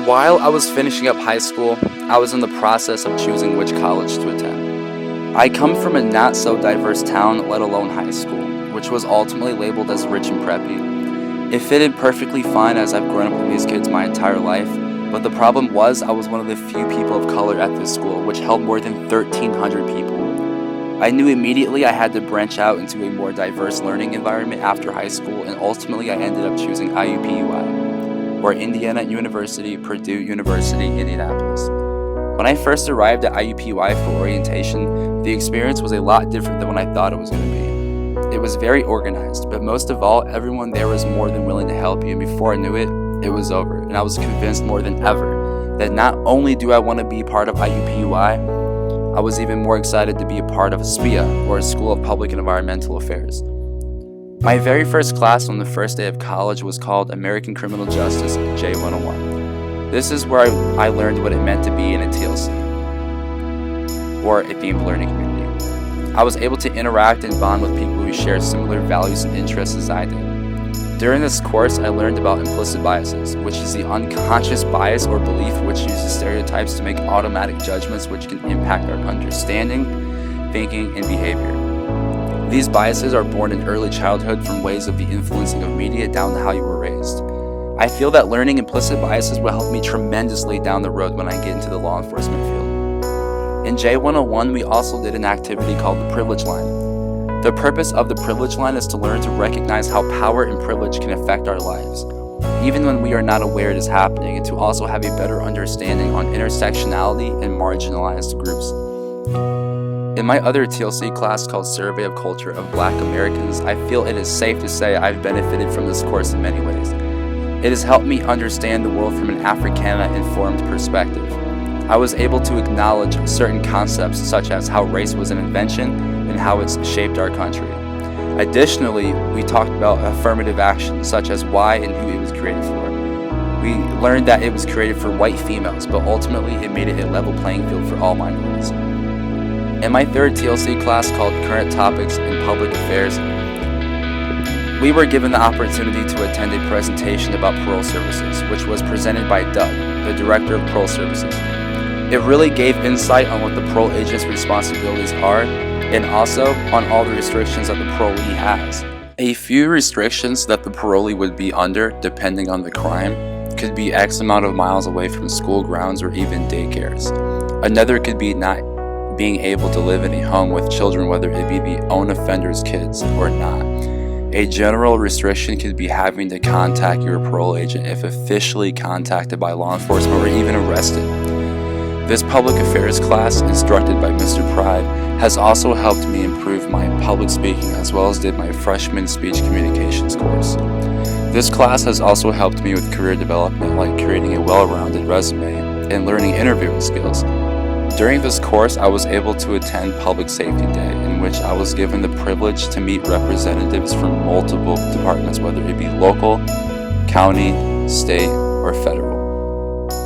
While I was finishing up high school, I was in the process of choosing which college to attend. I come from a not so diverse town, let alone high school, which was ultimately labeled as rich and preppy. It fitted perfectly fine as I've grown up with these kids my entire life, but the problem was I was one of the few people of color at this school, which held more than 1,300 people. I knew immediately I had to branch out into a more diverse learning environment after high school, and ultimately I ended up choosing IUPUI, or Indiana University, Purdue University, Indianapolis. When I first arrived at IUPUI for orientation, the experience was a lot different than what I thought it was going to be. It was very organized, but most of all, everyone there was more than willing to help you, and before I knew it, it was over, and I was convinced more than ever that not only do I want to be part of IUPUI, I was even more excited to be a part of SPEA, or a School of Public and Environmental Affairs. My very first class on the first day of college was called American Criminal Justice J101. This is where I learned what it meant to be in a TLC, or a themed learning community. I was able to interact and bond with people who share similar values and interests as I did. During this course, I learned about implicit biases, which is the unconscious bias or belief which uses stereotypes to make automatic judgments which can impact our understanding, thinking, and behavior. These biases are born in early childhood from ways of the influencing of media down to how you were raised. I feel that learning implicit biases will help me tremendously down the road when I get into the law enforcement field. In J101, we also did an activity called the privilege line. The purpose of the privilege line is to learn to recognize how power and privilege can affect our lives, even when we are not aware it is happening, and to also have a better understanding on intersectionality and marginalized groups. In my other TLC class called Survey of Culture of Black Americans, I feel it is safe to say I've benefited from this course in many ways. It has helped me understand the world from an Africana-informed perspective. I was able to acknowledge certain concepts such as how race was an invention and how it's shaped our country. Additionally, we talked about affirmative action, such as why and who it was created for. We learned that it was created for white females, but ultimately it made it a level playing field for all minorities. In my third TLC class called Current Topics in Public Affairs, we were given the opportunity to attend a presentation about parole services, which was presented by Doug, the Director of Parole Services. It really gave insight on what the parole agent's responsibilities are, and also on all the restrictions that the parolee has. A few restrictions that the parolee would be under, depending on the crime, could be X amount of miles away from school grounds or even daycares. Another could be not being able to live in a home with children, whether it be the own offender's kids or not. A general restriction could be having to contact your parole agent if officially contacted by law enforcement or even arrested. This public affairs class, instructed by Mr. Pride, has also helped me improve my public speaking as well as did my freshman speech communications course. This class has also helped me with career development, like creating a well-rounded resume and learning interviewing skills. During this course, I was able to attend Public Safety Day, in which I was given the privilege to meet representatives from multiple departments, whether it be local, county, state, or federal.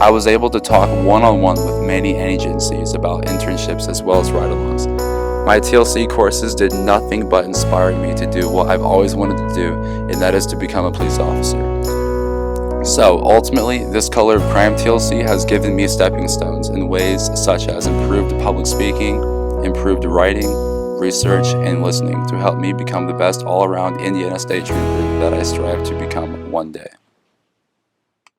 I was able to talk one-on-one with many agencies about internships as well as ride-alongs. My TLC courses did nothing but inspire me to do what I've always wanted to do, and that is to become a police officer. So, ultimately, this Color of Crime TLC has given me stepping stones in ways such as improved public speaking, improved writing, research, and listening to help me become the best all-around Indiana State Trooper that I strive to become one day.